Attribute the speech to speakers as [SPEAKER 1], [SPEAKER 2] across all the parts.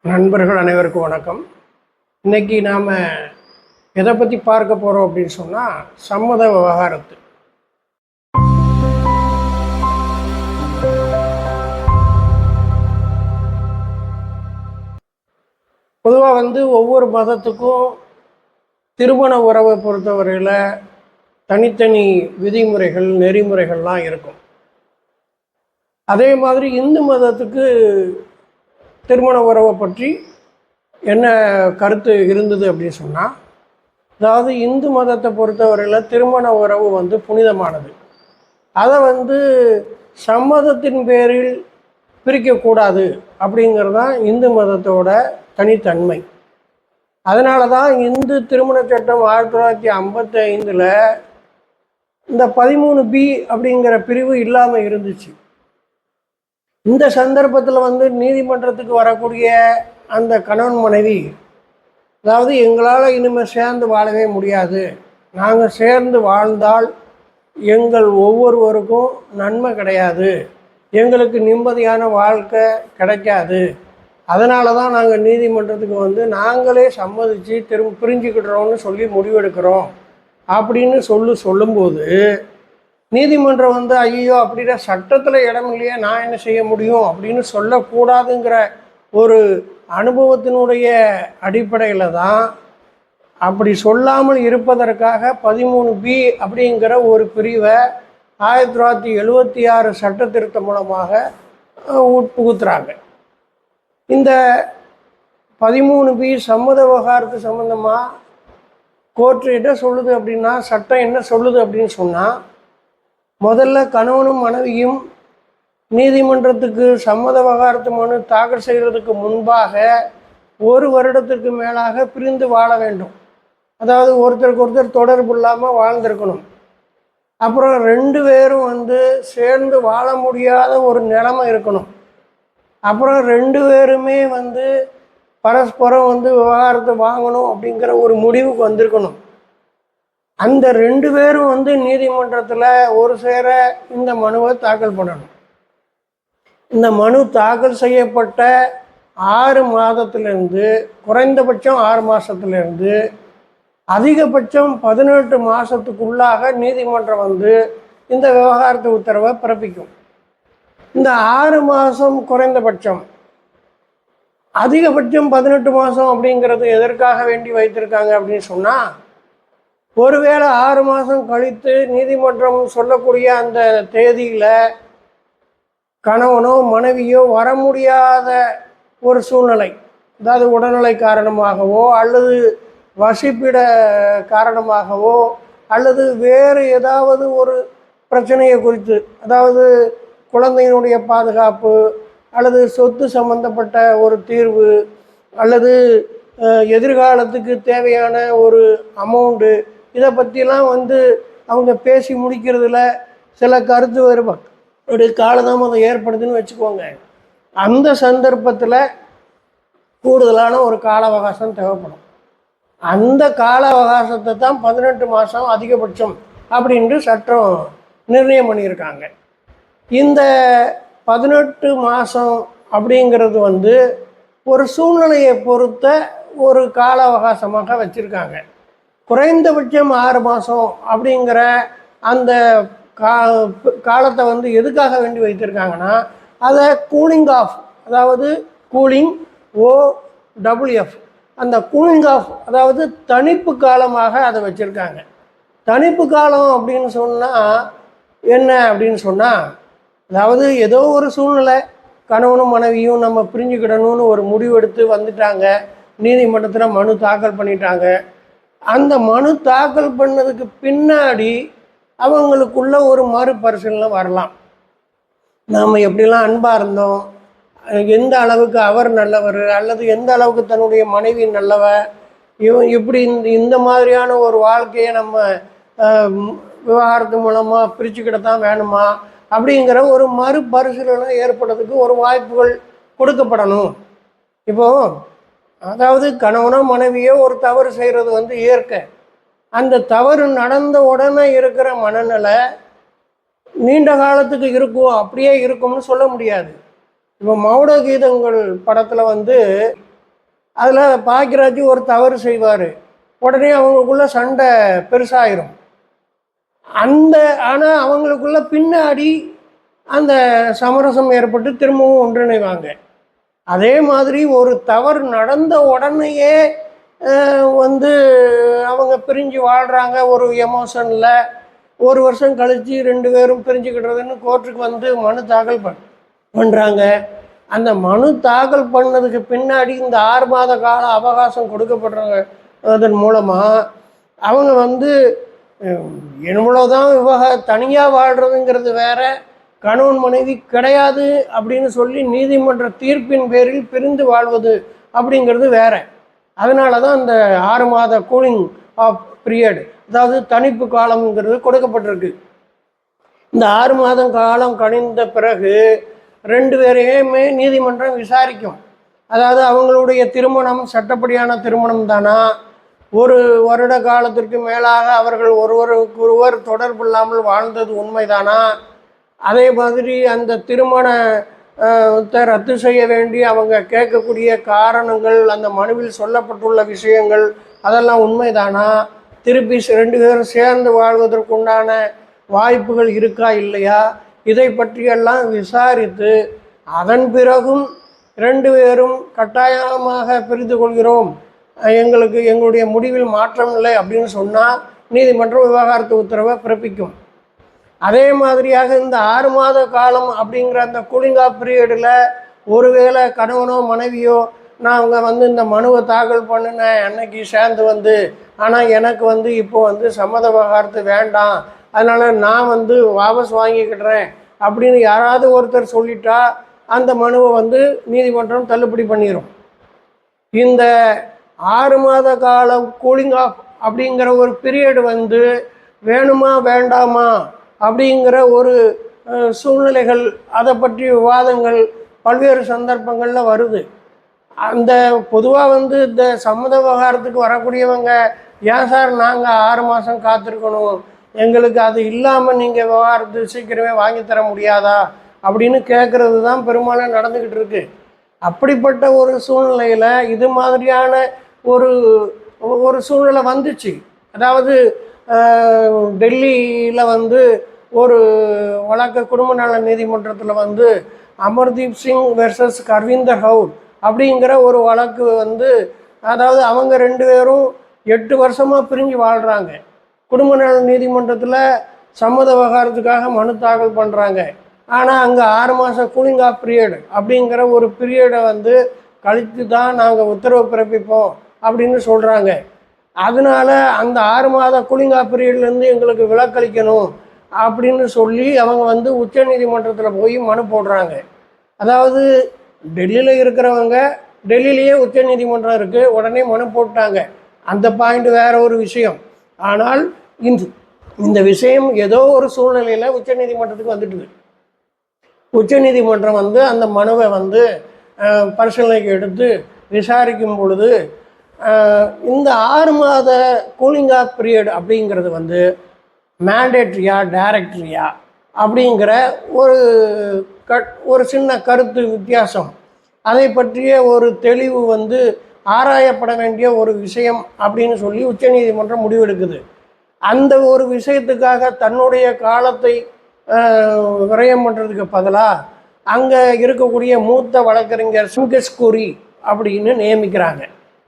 [SPEAKER 1] நண்பர்கள் அனைவருக்கும் வணக்கம். இன்னைக்கு நாம் எதை பற்றி பார்க்க போகிறோம் அப்படின்னு சொன்னால் சம்மத விவகாரத்து. பொதுவாக ஒவ்வொரு மதத்துக்கும் திருமண உறவை பொறுத்தவரையில் தனித்தனி விதிமுறைகள் நெறிமுறைகள்லாம் இருக்கும். அதே மாதிரி இந்து மதத்துக்கு திருமண உறவை பற்றி என்ன கருத்து இருந்தது அப்படின்னு சொன்னால், அதாவது இந்து மதத்தை பொறுத்தவரையில் திருமண உறவு புனிதமானது. அதை சம்மதத்தின் பேரில் பிரிக்கக்கூடாது அப்படிங்கிறது தான் இந்து மதத்தோட தனித்தன்மை. அதனால தான் இந்து திருமண சட்டம் 1955 இந்த 13B அப்படிங்கிற பிரிவு இல்லாமல் இருந்துச்சு. இந்த சந்தர்ப்பத்தில் நீதிமன்றத்துக்கு வரக்கூடிய அந்த கணவன் மனைவி, அதாவது எங்களால் இனிமேல் சேர்ந்து வாழவே முடியாது, நாங்கள் சேர்ந்து வாழ்ந்தால் எங்கள் ஒவ்வொருவருக்கும் நன்மை கிடையாது, எங்களுக்கு நிம்மதியான வாழ்க்கை கிடைக்காது, அதனால தான் நாங்கள் நீதிமன்றத்துக்கு நாங்களே சம்மதித்து பிரிஞ்சுக்கிடுறோம்னு சொல்லி முடிவெடுக்கிறோம் அப்படின்னு சொல்லும்போது நீதிமன்றம் ஐயோ அப்படின்னா சட்டத்தில் இடம் இல்லையே, நான் என்ன செய்ய முடியும் அப்படின்னு சொல்லக்கூடாதுங்கிற ஒரு அனுபவத்தினுடைய அடிப்படையில் தான் அப்படி சொல்லாமல் இருப்பதற்காக 13B அப்படிங்கிற ஒரு பிரிவை 1976 சட்ட திருத்தம் மூலமாக உட்புகுத்துறாங்க. இந்த 13B சம்மத விவகாரத்து சம்மந்தமாக கோர்ட்டு என்ன சொல்லுது அப்படின்னா, சட்டம் என்ன சொல்லுது அப்படின்னு சொன்னால், முதல்ல கணவனும் மனைவியும் நீதிமன்றத்துக்கு சம்மத விவகாரத்து மனு தாக்கல் செய்கிறதுக்கு முன்பாக 1 வருடத்திற்கு மேலாக பிரிந்து வாழ வேண்டும். அதாவது ஒருத்தருக்கு ஒருத்தர் தொடர்பு இல்லாமல் வாழ்ந்திருக்கணும். அப்புறம் 2 பேரும் சேர்ந்து வாழ முடியாத ஒரு நிலைமை இருக்கணும். அப்புறம் 2 பேருமே பரஸ்பரம் விவகாரத்தை வாங்கணும் அப்படிங்கிற ஒரு முடிவுக்கு வந்திருக்கணும். அந்த 2 பேரும் நீதிமன்றத்தில் ஒரு சேர இந்த மனுவை தாக்கல் பண்ணணும். இந்த மனு தாக்கல் செய்யப்பட்ட 6 மாதத்திலிருந்து குறைந்தபட்சம் 6 மாதத்துலேருந்து அதிகபட்சம் 18 மாதத்துக்குள்ளாக நீதிமன்றம் இந்த விவகாரத்து உத்தரவை பிறப்பிக்கும். இந்த 6 மாதம் குறைந்தபட்சம், அதிகபட்சம் 18 மாதம் அப்படிங்கிறது எதற்காக வேண்டி வைத்திருக்காங்க அப்படின்னு சொன்னால், ஒருவேளை 6 மாதம் கழித்து நீதிமன்றம் சொல்லக்கூடிய அந்த தேதியில் கணவனோ மனைவியோ வர முடியாத ஒரு சூழ்நிலை, அதாவது உடல்நிலை காரணமாகவோ அல்லது வசிப்பிட காரணமாகவோ அல்லது வேறு ஏதாவது ஒரு பிரச்சனையை குறித்து, அதாவது குழந்தையினுடைய பாதுகாப்பு அல்லது சொத்து சம்பந்தப்பட்ட ஒரு தீர்வு அல்லது எதிர்காலத்துக்கு தேவையான ஒரு அமௌண்ட்டு, இதை பற்றிலாம் அவங்க பேசி முடிக்கிறதுல சில கருத்து வேறுபாடு காலதாமதம் ஏற்படுதுன்னு வச்சுக்கோங்க. அந்த சந்தர்ப்பத்தில் கூடுதலான ஒரு கால அவகாசம் தேவைப்படும். அந்த கால அவகாசத்தை தான் 18 மாதம் அதிகபட்சம் அப்படின்ட்டு சட்டம் நிர்ணயம் பண்ணியிருக்காங்க. இந்த 18 மாதம் அப்படிங்கிறது ஒரு சூழ்நிலையை பொறுத்த ஒரு கால அவகாசமாக வச்சுருக்காங்க. குறைந்தபட்சம் 6 மாதம் அப்படிங்கிற அந்த காலத்தை எதுக்காக வேண்டி வைத்திருக்காங்கன்னா, அதை கூலிங் ஆஃப், அதாவது கூலிங் OWF, அந்த கூலிங் ஆஃப் அதாவது தணிப்பு காலமாக அதை வச்சுருக்காங்க. தணிப்பு காலம் அப்படின்னு சொன்னால் என்ன அப்படின்னு சொன்னால், அதாவது ஏதோ ஒரு சூழ்நிலை, கணவனும் மனைவியும் நம்ம பிரிஞ்சுக்கிடணும்னு ஒரு முடிவெடுத்து வந்துட்டாங்க, நீதிமன்றத்தில் மனு தாக்கல் பண்ணிட்டாங்க. அந்த மனு தாக்கல் பண்ணதுக்கு பின்னாடி அவங்களுக்குள்ள ஒரு மறுபரிசீலனை வரலாம். நாம் எப்படிலாம் அன்பாக இருந்தோம், எந்த அளவுக்கு அவர் நல்லவர் அல்லது எந்த அளவுக்கு தன்னுடைய மனைவி நல்லவ, இப்படி இந்த மாதிரியான ஒரு வாழ்க்கையை நம்ம விவகாரத்து மூலமாக பிரிச்சுக்கிட்ட தான் வேணுமா அப்படிங்கிற ஒரு மறுபரிசீலனை ஏற்படுறதுக்கு ஒரு வாய்ப்புகள் கொடுக்கப்படணும். இப்போது அதாவது கணவனோ மனைவியோ ஒரு தவறு செய்கிறது இயற்கை. அந்த தவறு நடந்த உடனே இருக்கிற மனநிலை நீண்ட காலத்துக்கு இருக்கும், அப்படியே இருக்கும்னு சொல்ல முடியாது. இப்போ மௌன கீதங்கள் படத்தில் அதில் பாக்கியராஜ் ஒரு தவறு செய்வார், உடனே அவங்களுக்குள்ள சண்டை பெருசாயிரும். ஆனால் அவங்களுக்குள்ள பின்னாடி அந்த சமரசம் ஏற்பட்டு திரும்பவும் ஒன்றிணைவாங்க. அதே மாதிரி ஒரு தவறு நடந்த உடனேயே வந்து அவங்க பிரிஞ்சு வாழ்கிறாங்க ஒரு எமோஷனில். ஒரு வருஷம் கழித்து 2 பேரும் பிரிஞ்சுக்கிட்டுறதுன்னு கோர்ட்டுக்கு வந்து மனு தாக்கல் பண்ணுறாங்க. அந்த மனு தாக்கல் பண்ணதுக்கு பின்னாடி இந்த 6 மாத கால அவகாசம் கொடுக்கப்படுறாங்க. அதன் மூலமாக அவங்க வந்து எவ்வளோதான் தனியாக வாழ்கிறதுங்கிறது வேற, கணவன் மனைவி கிடையாது அப்படின்னு சொல்லி நீதிமன்ற தீர்ப்பின் பேரில் பிரிந்து வாழ்வது அப்படிங்கிறது வேற. அதனால தான் அந்த 6 மாத கூலிங் ஆஃப் பீரியட், அதாவது தணிப்பு காலம்ங்கிறது கொடுக்கப்பட்டிருக்கு. இந்த 6 மாதம் காலம் கழிந்த பிறகு 2 பேரையுமே நீதிமன்றம் விசாரிக்கும். அதாவது அவங்களுடைய திருமணம் சட்டப்படியான திருமணம் தானா, ஒரு வருட காலத்திற்கு மேலாக அவர்கள் ஒருவருக்கொருவர் தொடர்பு இல்லாமல் வாழ்ந்தது உண்மைதானா, அதே மாதிரி அந்த திருமணத்தை ரத்து செய்ய வேண்டி அவங்க கேட்கக்கூடிய காரணங்கள், அந்த மனுவில் சொல்லப்பட்டுள்ள விஷயங்கள் அதெல்லாம் உண்மைதானா, திருப்பி 2 பேரும் சேர்ந்து வாழ்வதற்குண்டான வாய்ப்புகள் இருக்கா இல்லையா, இதை பற்றியெல்லாம் விசாரித்து அதன் பிறகும் 2 பேரும் கட்டாயமாக பிரிந்து கொள்கிறோம், எங்களுடைய முடிவில் மாற்றம் இல்லை அப்படின்னு சொன்னால் நீதிமன்றம் விவாகரத்து உத்தரவை பிறப்பிக்கும். அதே மாதிரியாக இந்த 6 மாத காலம் அப்படிங்கிற அந்த கூலிங் ஆஃப் பீரியடில் ஒருவேளை கணவனோ மனைவியோ நான் அவங்க வந்து இந்த மனுவை தாக்கல் பண்ணினேன் அன்னைக்கு சேர்ந்து வந்து, ஆனால் எனக்கு வந்து இப்போ வந்து சம்மத விவகாரத்து வேண்டாம், அதனால் நான் வந்து வாபஸ் வாங்கிக்கிடுறேன் அப்படின்னு யாராவது ஒருத்தர் சொல்லிட்டா அந்த மனுவை வந்து நீதிமன்றம் தள்ளுபடி பண்ணிடும். இந்த 6 மாத காலம் கூலிங் ஆஃப் அப்படிங்கிற ஒரு பீரியடு வந்து வேணுமா வேண்டாமா அப்படிங்கிற ஒரு சூழ்நிலைகள், அதை பற்றி விவாதங்கள் பல்வேறு சந்தர்ப்பங்களில் வருது. அந்த பொதுவாக வந்து இந்த சம்மத விவகாரத்துக்கு வரக்கூடியவங்க, ஏன் சார் நாங்கள் 6 மாதம் காத்திருக்கணும், எங்களுக்கு அது இல்லாமல் நீங்கள் விவகாரத்து சீக்கிரமே வாங்கித்தர முடியாதா அப்படின்னு கேட்குறது தான் பெரும்பாலும் நடந்துக்கிட்டு இருக்கு. அப்படிப்பட்ட ஒரு சூழ்நிலையில் இது மாதிரியான ஒரு சூழ்நிலை வந்துச்சு. அதாவது டெல்லியில் வந்து ஒரு வழக்கு குடும்ப நல நீதிமன்றத்தில் வந்து அமர்தீப் சிங் வெர்சஸ் கர்விந்தர் கவுர் அப்படிங்கிற ஒரு வழக்கு வந்து, அதாவது அவங்க 2 பேரும் 8 வருஷமாக பிரிஞ்சு வாழ்கிறாங்க. குடும்ப நல நீதிமன்றத்தில் சம்மத விவகாரத்துக்காக மனு தாக்கல் பண்ணுறாங்க. ஆனால் அங்கே 6 மாத கூலிங் ஆஃப் பீரியட் அப்படிங்கிற ஒரு பீரியடை வந்து கழித்து தான் நாங்கள் உத்தரவு பிறப்பிப்போம் அப்படின்னு சொல்கிறாங்க. அதனால அந்த 6 மாத கூலிங் ஆஃப் பீரியட்லேருந்து எங்களுக்கு விலக்களிக்கணும் அப்படின்னு சொல்லி அவங்க வந்து உச்ச நீதிமன்றத்தில் போய் மனு போடுறாங்க. அதாவது டெல்லியில் இருக்கிறவங்க, டெல்லியிலேயே உச்ச நீதிமன்றம் இருக்குது, உடனே மனு போட்டாங்க, அந்த பாயிண்ட் வேற ஒரு விஷயம். ஆனால் இந்த விஷயம் ஏதோ ஒரு சூழ்நிலையில் உச்ச நீதிமன்றத்துக்கு வந்துட்டுது. உச்ச நீதிமன்றம் வந்து அந்த மனுவை வந்து பரிசீலனைக்கு எடுத்து விசாரிக்கும் பொழுது இந்த 6 மாத கூலிங் ஆஃப் பீரியட் அப்படிங்கிறது வந்து மேண்டேட்ரியா டைரக்டரியா அப்படிங்கிற ஒரு சின்ன கருத்து வித்தியாசம், அதை பற்றிய ஒரு தெளிவு வந்து ஆராயப்பட வேண்டிய ஒரு விஷயம் அப்படின்னு சொல்லி உச்சநீதிமன்றம் முடிவெடுக்குது. அந்த ஒரு விஷயத்துக்காக தன்னுடைய காலத்தை விரயம் பண்ணுறதுக்கு பதிலாக அங்கே இருக்கக்கூடிய மூத்த வழக்கறிஞர் அமிகஸ் குரி அப்படின்னு நியமிக்கிறாங்க.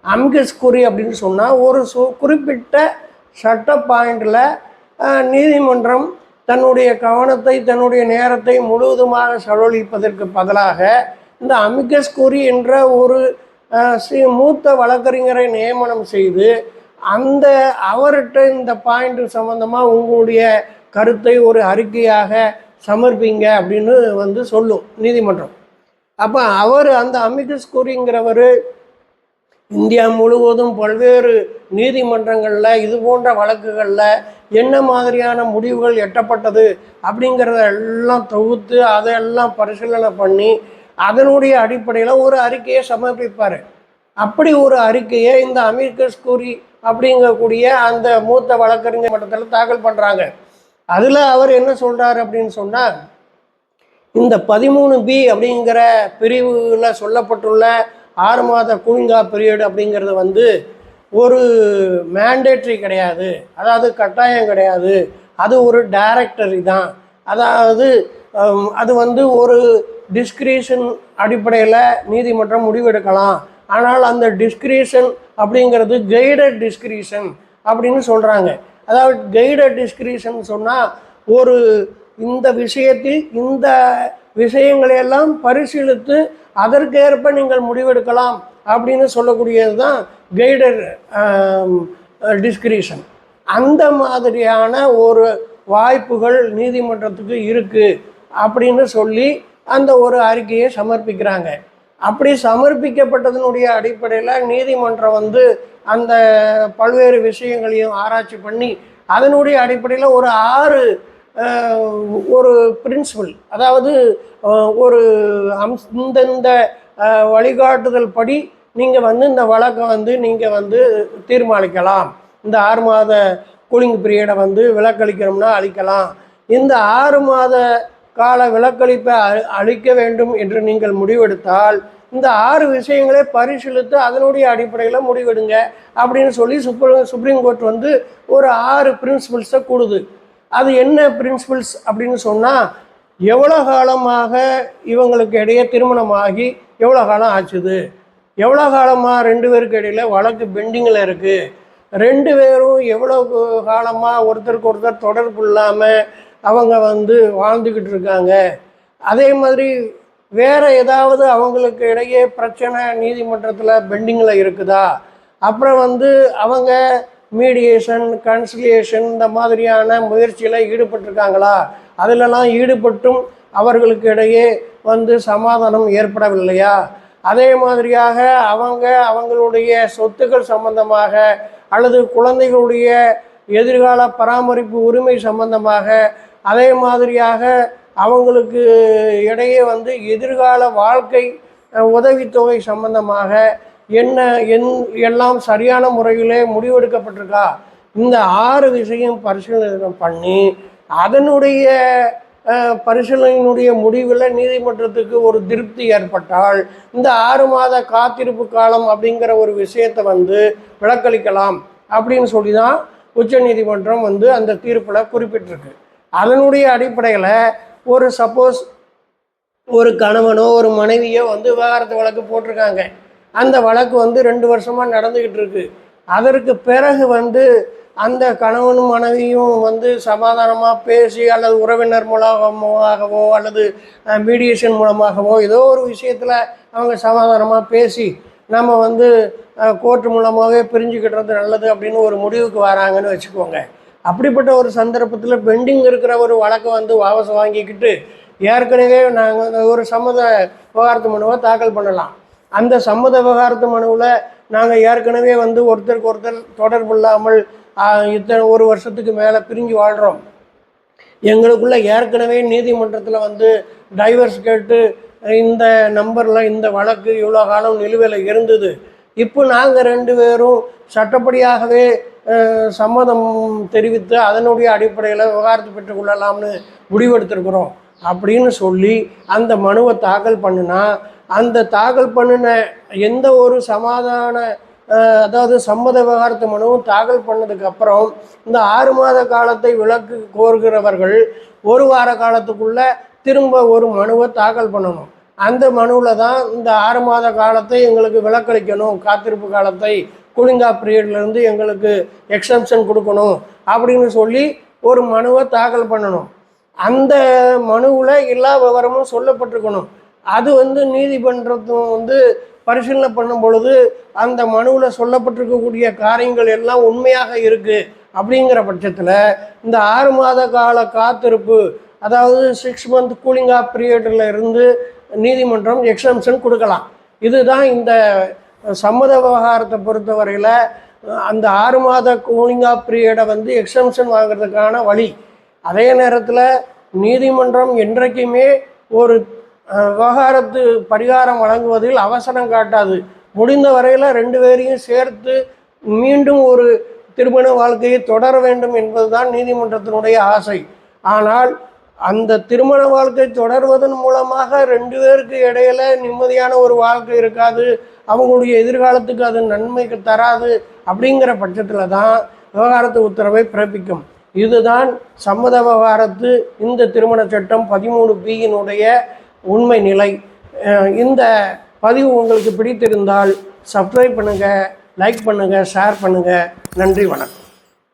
[SPEAKER 1] அமிகஸ் குரி அப்படின்னு சொன்னால் ஒரு குறிப்பிட்ட சட்ட பாயிண்டில் நீதிமன்றம் தன்னுடைய கவனத்தை தன்னுடைய நேரத்தை முழுவதுமாக செலவழிப்பதற்கு பதிலாக இந்த அமிகஸ் குரி என்ற ஒரு மூத்த வழக்கறிஞரை நியமனம் செய்து அவர்கிட்ட இந்த பாயிண்ட் சம்மந்தமாக உங்களுடைய கருத்தை ஒரு அறிக்கையாக சமர்ப்பிங்க அப்படின்னு வந்து சொல்லும் நீதிமன்றம். அப்போ அந்த அமிகஸ் குரிங்கிறவர் இந்தியா முழுவதும் பல்வேறு நீதிமன்றங்களில் இது போன்ற வழக்குகளில் என்ன மாதிரியான முடிவுகள் எட்டப்பட்டது அப்படிங்கிறத எல்லாம் தொகுத்து அதையெல்லாம் பரிசீலனை பண்ணி அதனுடைய அடிப்படையில் ஒரு அறிக்கையை சமர்ப்பிப்பார். அப்படி ஒரு அறிக்கையை இந்த அமிகஸ் குரி அப்படிங்கக்கூடிய அந்த மூத்த வழக்கறிஞர் மட்டத்தில் தாக்கல் பண்ணுறாங்க. அதில் அவர் என்ன சொல்கிறார் அப்படின்னு சொன்னால், இந்த 13B அப்படிங்கிற பிரிவில் சொல்லப்பட்டுள்ள 6 மாத கூலிங் ஆஃப் பீரியட் அப்படிங்கிறது வந்து ஒரு மேண்டேட்ரி கிடையாது, அதாவது கட்டாயம் கிடையாது. அது ஒரு டைரக்டரி தான். அதாவது அது வந்து ஒரு டிஸ்கிரிஷன் அடிப்படையில் நீதிமன்றம் முடிவெடுக்கலாம். ஆனால் அந்த டிஸ்கிரிஷன் அப்படிங்கிறது கைடட் டிஸ்கிரிஷன் அப்படின்னு சொல்கிறாங்க. அதாவது கைடட் டிஸ்கிரிஷன் சொன்னால் ஒரு இந்த விஷயத்தில் இந்த விஷயங்களையெல்லாம் பரிசீலித்து அதற்கேற்ப நீங்கள் முடிவெடுக்கலாம் அப்படின்னு சொல்லக்கூடியது தான் கைடட் டிஸ்கிரிஷன். அந்த மாதிரியான ஒரு வாய்ப்புகள் நீதிமன்றத்துக்கு இருக்குது அப்படின்னு சொல்லி அந்த ஒரு அறிக்கையை சமர்ப்பிக்கிறாங்க. அப்படி சமர்ப்பிக்கப்பட்டதனுடைய அடிப்படையில் நீதிமன்றம் வந்து அந்த பல்வேறு விஷயங்களையும் ஆராய்ச்சி பண்ணி அதனுடைய அடிப்படையில் ஒரு 6 ஒரு பிரின்சிபல், அதாவது ஒரு இந்தந்த வழிகாட்டுதல் படி நீங்கள் வந்து இந்த வழக்கை வந்து நீங்கள் வந்து தீர்மானிக்கலாம். இந்த 6 மாத கூலிங் பீரியடை வந்து விலக்களிக்கணும்னா அளிக்கலாம். இந்த 6 மாத கால விலக்களிப்பை அளிக்க வேண்டும் என்று நீங்கள் முடிவெடுத்தால் இந்த 6 விஷயங்களை பரிசீலித்து அதனுடைய அடிப்படையில் முடிவெடுங்க அப்படின்னு சொல்லி சுப்ரீம் கோர்ட் வந்து ஒரு 6 பிரின்சிபல்ஸை கூடுது. அது என்ன பிரின்சிபல்ஸ் அப்படின்னு சொன்னால், எவ்வளோ காலமாக இவங்களுக்கு இடையே திருமணமாகி எவ்வளோ காலம் ஆச்சுது, எவ்வளோ காலமாக 2 பேருக்கு இடையில் வழக்கு பெண்டிங்கில் இருக்குது, 2 பேரும் எவ்வளோ காலமாக ஒருத்தருக்கு ஒருத்தர் தொடர்பு இல்லாமல் அவங்க வந்து வாழ்ந்துக்கிட்டு இருக்காங்க, அதே மாதிரி வேறு ஏதாவது அவங்களுக்கு இடையே பிரச்சனை நீதிமன்றத்தில் பெண்டிங்கில் இருக்குதா, அப்புறம் வந்து அவங்க மீடியேஷன் கன்சிலியேஷன் இந்த மாதிரியான முயற்சியில் ஈடுபட்டிருக்காங்களா, அதிலெல்லாம் ஈடுபட்டும் அவர்களுக்கு இடையே வந்து சமாதானம் ஏற்படவில்லையா, அதே மாதிரியாக அவங்களுடைய சொத்துக்கள் சம்பந்தமாக அல்லது குழந்தைகளுடைய எதிர்கால பராமரிப்பு உரிமை சம்பந்தமாக, அதே மாதிரியாக அவங்களுக்கு இடையே வந்து எதிர்கால வாழ்க்கை உதவித்தொகை சம்பந்தமாக எல்லாம் சரியான முறையிலே முடிவெடுக்கப்பட்டிருக்கா, இந்த 6 விஷயம் பரிசீலனை பண்ணி அதனுடைய பரிசீலனையினுடைய முடிவில் நீதிமன்றத்துக்கு ஒரு திருப்தி ஏற்பட்டால் இந்த 6 மாத காத்திருப்பு காலம் அப்படிங்கிற ஒரு விஷயத்தை வந்து விலக்களிக்கலாம் அப்படின்னு சொல்லி தான் உச்சநீதிமன்றம் வந்து அந்த தீர்ப்பில் குறிப்பிட்டிருக்கு. அதனுடைய அடிப்படையில் ஒரு சப்போஸ் ஒரு கணவனோ ஒரு மனைவியோ வந்து விவாகரத்து வழக்கு போட்டிருக்காங்க. அந்த வழக்கு வந்து 2 வருஷமாக நடந்துக்கிட்டு இருக்கு. அதற்கு பிறகு வந்து அந்த கணவனும் மனைவியும் வந்து சமாதானமாக பேசி அல்லது உறவினர் மூலமாகவோ அல்லது மீடியேஷன் மூலமாகவோ ஏதோ ஒரு விஷயத்தில் அவங்க சமாதானமாக பேசி நம்ம வந்து கோர்ட்டு மூலமாகவே பிரிஞ்சுக்கிட்டுறது நல்லது அப்படின்னு ஒரு முடிவுக்கு வராங்கன்னு வச்சுக்கோங்க. அப்படிப்பட்ட ஒரு சந்தர்ப்பத்தில் பெண்டிங் இருக்கிற ஒரு வழக்கை வந்து வாபஸ் வாங்கிக்கிட்டு ஏற்கனவே நாங்கள் ஒரு சம்மத விவகாரத்து மனுவை தாக்கல் பண்ணலாம். அந்த சம்மத விவகாரத்து மனுவில் நாங்கள் ஏற்கனவே வந்து ஒருத்தருக்கு ஒருத்தர் தொடர்பு இல்லாமல் இத்தனை ஒரு வருஷத்துக்கு மேலே பிரிஞ்சு வாழ்கிறோம், எங்களுக்குள்ள ஏற்கனவே நீதிமன்றத்தில் வந்து டைவர்ஸ் கேட்டு இந்த நம்பரில் இந்த வழக்கு இவ்வளோ காலம் நிலுவையில் இருந்தது, இப்போ நாங்கள் 2 பேரும் சட்டப்படியாகவே சம்மதம் தெரிவித்து அதனுடைய அடிப்படையில் விவகாரத்து பெற்றுக்கொள்ளலாம்னு முடிவெடுத்திருக்கிறோம் அப்படின்னு சொல்லி அந்த மனுவை தாக்கல் பண்ணுனா, அந்த தாக்கல் பண்ணின எந்த ஒரு சமாதான அதாவது சம்மத விவகாரத்து மனுவும் தாக்கல் பண்ணதுக்கப்புறம் இந்த 6 மாத காலத்தை விலக்கு கோருகிறவர்கள் 1 வார காலத்துக்குள்ளே திரும்ப ஒரு மனுவை தாக்கல் பண்ணணும். அந்த மனுவில் தான் இந்த 6 மாத காலத்தை எங்களுக்கு விலக்களிக்கணும், காத்திருப்பு காலத்தை கூலிங் ஆஃப் பீரியட்லேருந்து எங்களுக்கு எக்ஸம்ஷன் கொடுக்கணும் அப்படின்னு சொல்லி ஒரு மனுவை தாக்கல் பண்ணணும். அந்த மனுவில் எல்லா விவரமும் சொல்லப்பட்டிருக்கணும். அது வந்து நீதிமன்றத்தும் வந்து பரிசீலனை பண்ணும் பொழுது அந்த மனுவில் சொல்லப்பட்டிருக்கக்கூடிய காரியங்கள் எல்லாம் உண்மையாக இருக்குது அப்படிங்கிற பட்சத்தில் இந்த 6 மாத கால காத்திருப்பு, அதாவது 6 மந்த் கூலிங் ஆஃப் பீரியடில் இருந்து நீதிமன்றம் எக்ஸம்ஷன் கொடுக்கலாம். இதுதான் இந்த சம்மத விவகாரத்தை பொறுத்தவரையில் அந்த 6 மாத கூலிங் ஆஃப் பீரியடை வந்து எக்ஸம்ஷன் வாங்கிறதுக்கான வழி. அதே நேரத்தில் நீதிமன்றம் என்றைக்குமே ஒரு விவகாரத்து பரிகாரம் வழங்குவதில் அவசரம் காட்டாது. முடிந்த வரையில் 2 பேரையும் சேர்த்து மீண்டும் ஒரு திருமண வாழ்க்கையை தொடர வேண்டும் என்பதுதான் நீதிமன்றத்தினுடைய ஆசை. ஆனால் அந்த திருமண வாழ்க்கை தொடர்வதன் மூலமாக 2 பேருக்கு இடையில நிம்மதியான ஒரு வாழ்க்கை இருக்காது, அவங்களுடைய எதிர்காலத்துக்கு அது நன்மைக்கு தராது அப்படிங்கிற பட்சத்தில் தான் விவகாரத்து உத்தரவை பிறப்பிக்கும். இதுதான் சம்மத விவகாரத்து இந்த திருமண சட்டம் 13B உண்மை நிலை. இந்த பதிவு உங்களுக்கு பிடித்திருந்தால் சப்ஸ்கிரைப் பண்ணுங்கள், லைக் பண்ணுங்கள், ஷேர் பண்ணுங்கள். நன்றி, வணக்கம்.